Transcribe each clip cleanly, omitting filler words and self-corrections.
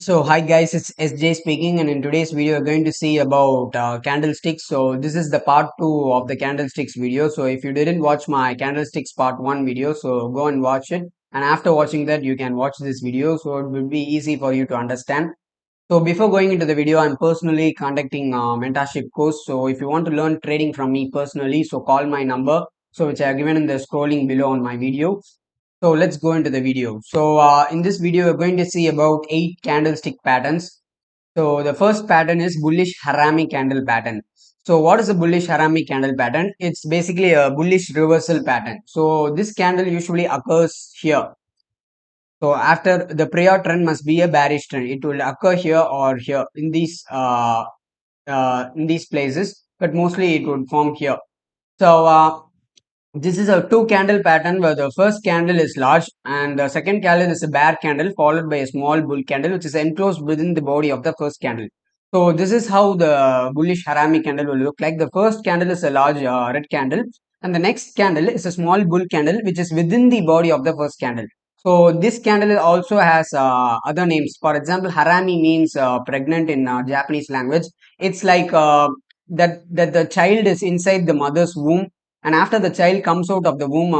So hi guys, it's SJ speaking, and in today's video we're going to see about candlesticks. So this is the part 2 of the candlesticks video. So if you didn't watch my candlesticks part 1 video, so go and watch it, and after watching that you can watch this video, so it will be easy for you to understand. So before going into the video, I'm personally conducting a mentorship course. So if you want to learn trading from me personally, so call my number, so which I have given in the scrolling below on my video. So let's go into the video. So in this video, we're going to see about 8 candlestick patterns. So the first pattern is bullish harami candle pattern. So what is a bullish harami candle pattern? It's basically a bullish reversal pattern. So this candle usually occurs here. So after the prior trend must be a bearish trend. It will occur here or here in these places, but mostly it would form here. So this is a two candle pattern where the first candle is large and the second candle is a bear candle followed by a small bull candle which is enclosed within the body of the first candle. So this is how the bullish harami candle will look like. The first candle is a large red candle and the next candle is a small bull candle which is within the body of the first candle. So this candle also has other names. For example, harami means pregnant in Japanese language. It's like that the child is inside the mother's womb, and after the child comes out of the womb,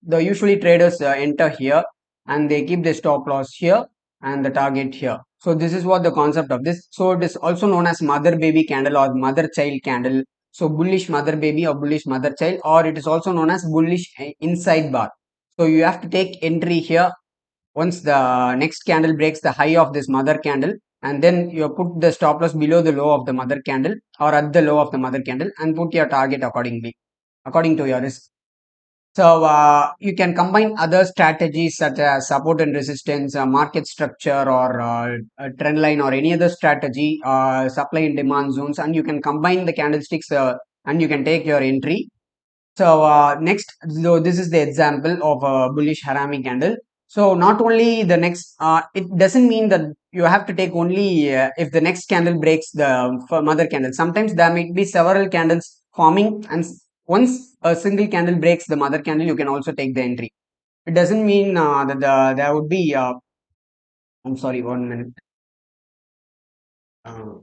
the usually traders enter here and they keep the stop loss here and the target here. So this is what the concept of this. So it is also known as mother baby candle or mother child candle. So bullish mother baby or bullish mother child, or it is also known as bullish inside bar. So you have to take entry here once the next candle breaks the high of this mother candle, and then you put the stop loss below the low of the mother candle or at the low of the mother candle and put your target accordingly according to your risk. So you can combine other strategies such as support and resistance, market structure, or a trend line, or any other strategy, supply and demand zones, and you can combine the candlesticks and you can take your entry. So next, so this is the example of a bullish harami candle. So not only the next, it doesn't mean that you have to take only if the next candle breaks the mother candle. Sometimes there might be several candles forming, and once a single candle breaks the mother candle, you can also take the entry. It doesn't mean that there would be. I'm sorry, 1 minute. Uh,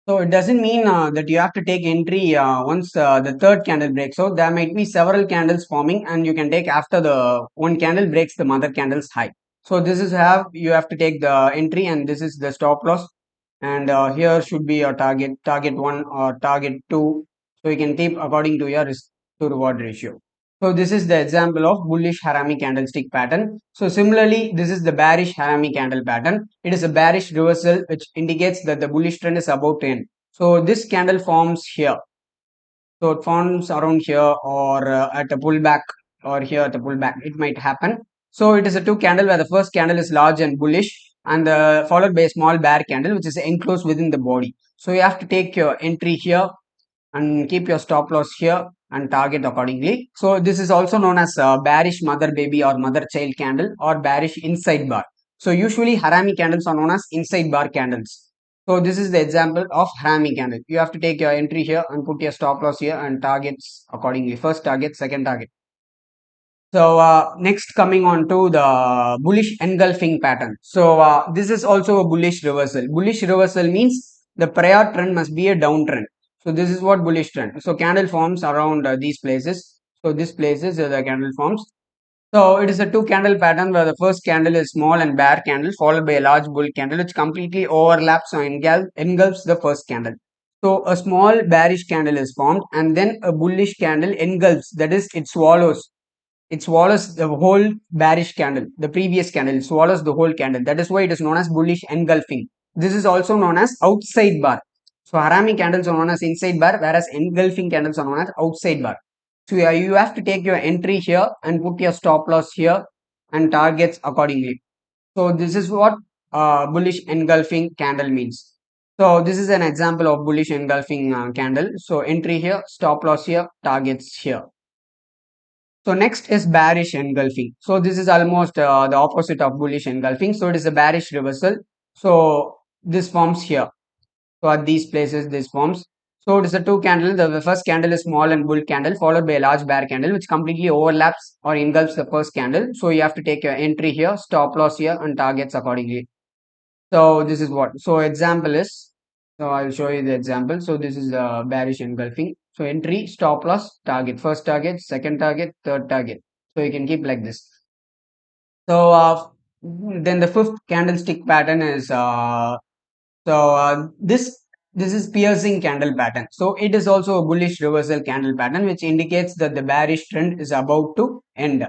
So it doesn't mean that you have to take entry once the third candle breaks. So there might be several candles forming, and you can take after the one candle breaks the mother candle's high. So this is how you have to take the entry, and this is the stop loss. And here should be your target one or target two. So you can keep according to your risk to reward ratio. So this is the example of bullish harami candlestick pattern. So similarly, this is the bearish harami candle pattern. It is a bearish reversal which indicates that the bullish trend is about to end. So this candle forms here. So it forms around here or at a pullback or here at a pullback. It might happen. So it is a two candle where the first candle is large and bullish and followed by a small bear candle which is enclosed within the body. So you have to take your entry here and keep your stop loss here and target accordingly. So this is also known as bearish mother baby or mother child candle or bearish inside bar. So usually harami candles are known as inside bar candles. So this is the example of harami candle. You have to take your entry here and put your stop loss here and targets accordingly. First target, second target. So next coming on to the bullish engulfing pattern. So this is also a bullish reversal. Bullish reversal means the prior trend must be a downtrend. So this is what bullish trend. So candle forms around these places. So this places the candle forms. So it is a two candle pattern where the first candle is small and bear candle followed by a large bull candle which completely overlaps or engulfs the first candle. So a small bearish candle is formed and then a bullish candle engulfs, that is it swallows the whole bearish candle, the previous candle, it swallows the whole candle. That is why it is known as bullish engulfing. This is also known as outside bar. So harami candles are known as inside bar, whereas engulfing candles are known as outside bar. So you have to take your entry here and put your stop loss here and targets accordingly. So this is what bullish engulfing candle means. So this is an example of bullish engulfing candle. So entry here, stop loss here, targets here. So next is bearish engulfing. So this is almost the opposite of bullish engulfing. So it is a bearish reversal. So this forms here. So at these places this forms. So it is a two candle. The first candle is small and bull candle followed by a large bear candle which completely overlaps or engulfs the first candle. So you have to take your entry here, stop loss here and targets accordingly. So this is what. So example is. So I'll show you the example. So this is the bearish engulfing. So entry, stop loss, target, first target, second target, third target. So you can keep like this. So then the fifth candlestick pattern is this is piercing candle pattern. So it is also a bullish reversal candle pattern, which indicates that the bearish trend is about to end.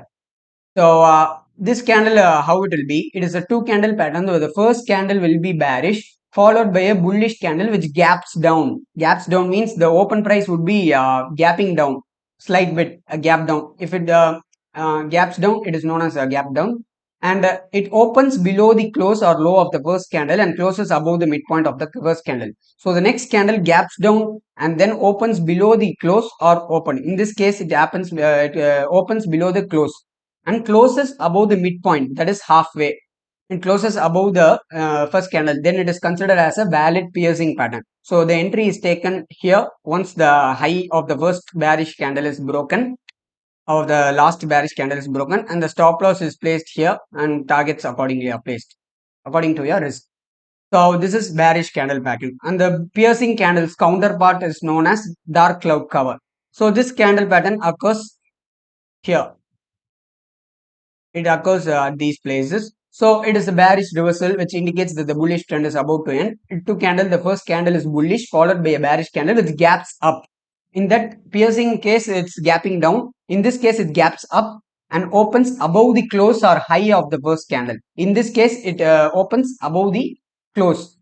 So this candle, how it will be? It is a two candle pattern. So the first candle will be bearish, followed by a bullish candle which gaps down. Gaps down means the open price would be gapping down, slight bit, a gap down. If it gaps down, it is known as a gap down. And it opens below the close or low of the first candle and closes above the midpoint of the first candle. So the next candle gaps down and then opens below the close or open. In this case, it happens. It opens below the close and closes above the midpoint, that is halfway. It closes above the first candle, then it is considered as a valid piercing pattern. So the entry is taken here once the high of the first bearish candle is broken, or the last bearish candle is broken, and the stop loss is placed here and targets accordingly are placed according to your risk. So this is bearish candle pattern, and the piercing candle's counterpart is known as dark cloud cover. So this candle pattern occurs here. It occurs at these places. So it is a bearish reversal, which indicates that the bullish trend is about to end. Two candle, the first candle is bullish, followed by a bearish candle with gaps up. In that piercing case, it's gapping down. In this case, it gaps up and opens above the close or high of the first candle. In this case, it opens above the close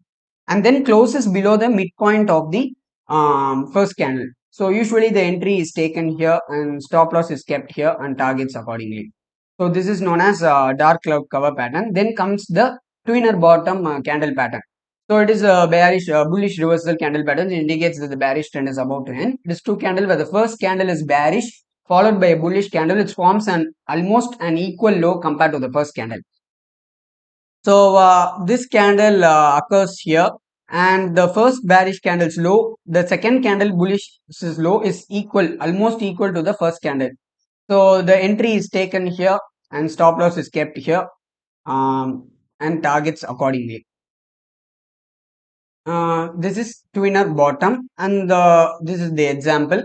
and then closes below the midpoint of the first candle. So usually the entry is taken here and stop loss is kept here and targets accordingly. So this is known as dark cloud cover pattern. Then comes the twinner bottom candle pattern. So it is a bearish, bullish reversal candle pattern. It indicates that the bearish trend is about to end. It is two candle where the first candle is bearish, followed by a bullish candle which forms an almost an equal low compared to the first candle. So this candle occurs here, and the first bearish candle's low, the second candle bullish low is equal, almost equal to the first candle. So the entry is taken here and stop loss is kept here and targets accordingly. This is twinner bottom, and this is the example.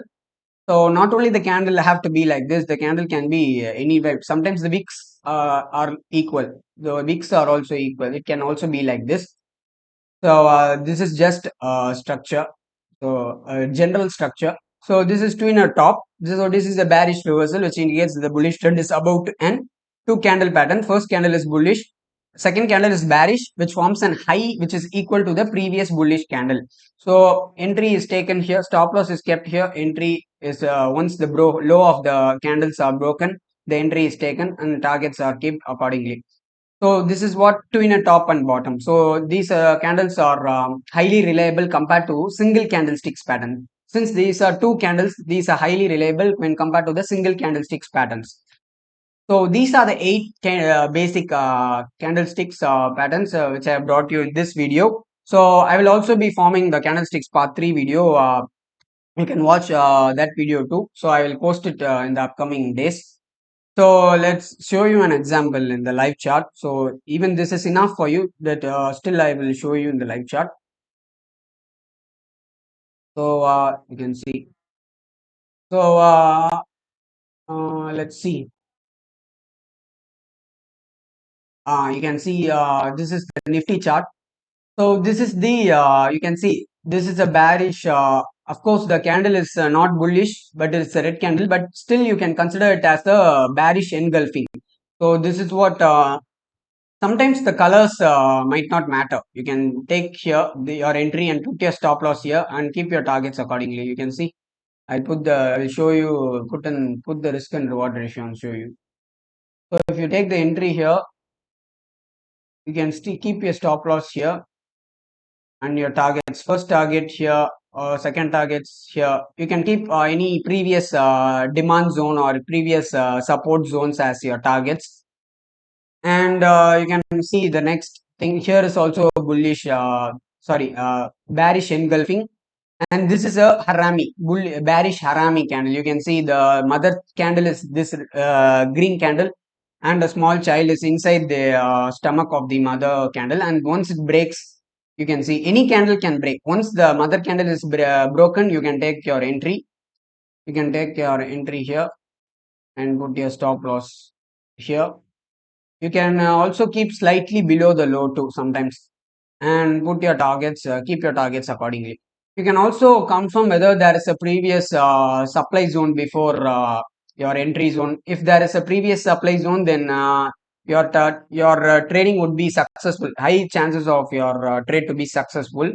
So not only the candle have to be like this, the candle can be anywhere. Sometimes the wicks are equal. The wicks are also equal. It can also be like this. So this is just structure. So general structure. So this is twinner top. This is a bearish reversal, which indicates the bullish trend is about to end. Two candle pattern. First candle is bullish. Second candle is bearish, which forms an high which is equal to the previous bullish candle. So entry is taken here. Stop loss is kept here. Entry is once the low of the candles are broken, the entry is taken and targets are kept accordingly. So this is what twinner top and bottom. So these candles are highly reliable compared to single candlesticks pattern. Since these are two candles, these are highly reliable when compared to the single candlesticks patterns. So these are the eight basic candlesticks patterns which I have brought you in this video. So I will also be forming the candlesticks part 3 video. You can watch that video too. So I will post it in the upcoming days. So let's show you an example in the live chart. So even this is enough for you that still I will show you in the live chart. So you can see. So let's see. You can see this is the Nifty chart. So this is the you can see this is a bearish. Of course, the candle is not bullish, but it's a red candle. But still, you can consider it as a bearish engulfing. So this is what sometimes the colors might not matter. You can take here your entry and put your stop loss here and keep your targets accordingly. You can see I'll show you put the risk and reward ratio and show you. So if you take the entry here, you can still keep your stop loss here and your targets. First target here or second targets here. You can keep any previous demand zone or previous support zones as your targets. And you can see the next thing here is also a bullish bearish engulfing, and this is a harami bearish harami candle. You can see the mother candle is this green candle, and a small child is inside the stomach of the mother candle, and once it breaks, you can see any candle can break. Once the mother candle is broken, you can take your entry. You can take your entry here and put your stop loss here. You can also keep slightly below the low too sometimes, and put your targets, keep your targets accordingly. You can also confirm whether there is a previous supply zone before your entry zone. If there is a previous supply zone, then your trading would be successful. High chances of your trade to be successful.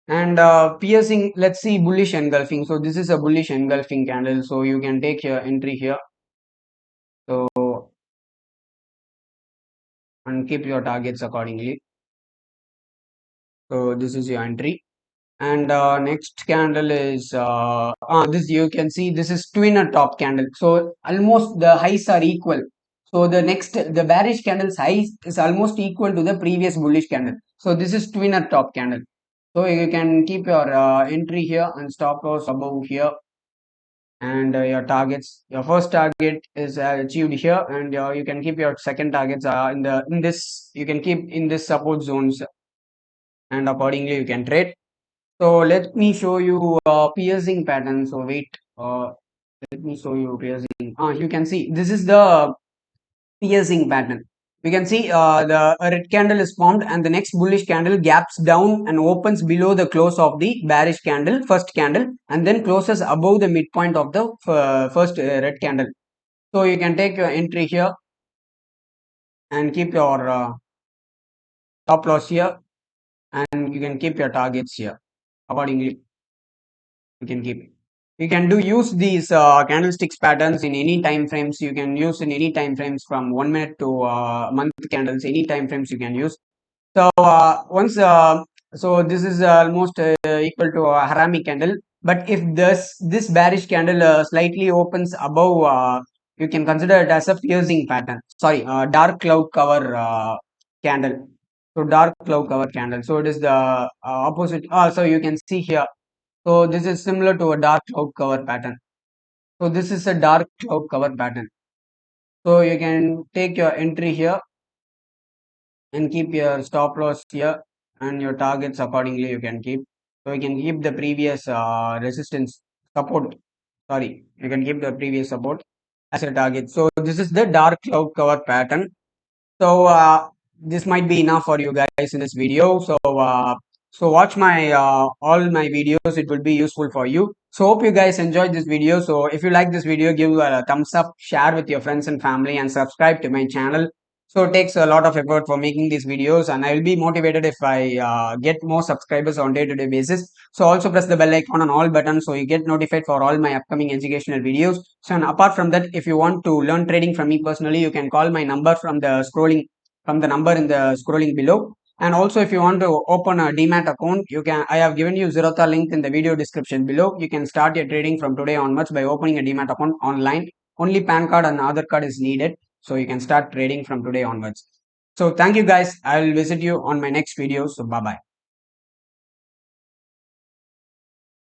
And piercing, let's see bullish engulfing. So this is a bullish engulfing candle. So you can take your entry here. So and keep your targets accordingly. So this is your entry. And next candle is this, you can see this is twinner top candle. So almost the highs are equal. So the bearish candle's high is almost equal to the previous bullish candle. So this is twinner top candle. So you can keep your entry here and stop loss above here, and your targets. Your first target is achieved here, and you can keep your second targets in this. You can keep in this support zones, and accordingly you can trade. So let me show you piercing pattern. So wait, let me show you piercing. You can see this is the piercing pattern. You can see the a red candle is formed, and the next bullish candle gaps down and opens below the close of the bearish candle, first candle, and then closes above the midpoint of the first red candle. So you can take your entry here and keep your stop loss here, and you can keep your targets here accordingly. You can keep it. You can use these candlesticks patterns in any time frames. You can use in any time frames from 1 minute to month candles. Any time frames you can use. So once so this is almost equal to a harami candle. But if this bearish candle slightly opens above, you can consider it as a piercing pattern. Sorry, dark cloud cover candle. So dark cloud cover candle. So it is the opposite. So you can see here. So this is similar to a dark cloud cover pattern. So this is a dark cloud cover pattern. So you can take your entry here and keep your stop loss here, and your targets accordingly you can keep. So you can keep the previous resistance support. Sorry, you can keep the previous support as a target. So this is the dark cloud cover pattern. So this might be enough for you guys in this video. So watch my all my videos. It will be useful for you. So hope you guys enjoyed this video. So if you like this video, give a thumbs up, share with your friends and family, and subscribe to my channel. So it takes a lot of effort for making these videos, and I will be motivated if I get more subscribers on day-to-day basis. So also press the bell icon on all buttons so you get notified for all my upcoming educational videos. So and apart from that, if you want to learn trading from me personally, you can call my number from the number in the scrolling below. And also, if you want to open a Demat account, I have given you Zerodha link in the video description below. You can start your trading from today onwards by opening a Demat account online. Only PAN card and Aadhaar card is needed. So you can start trading from today onwards. So thank you guys. I will visit you on my next video. So bye bye.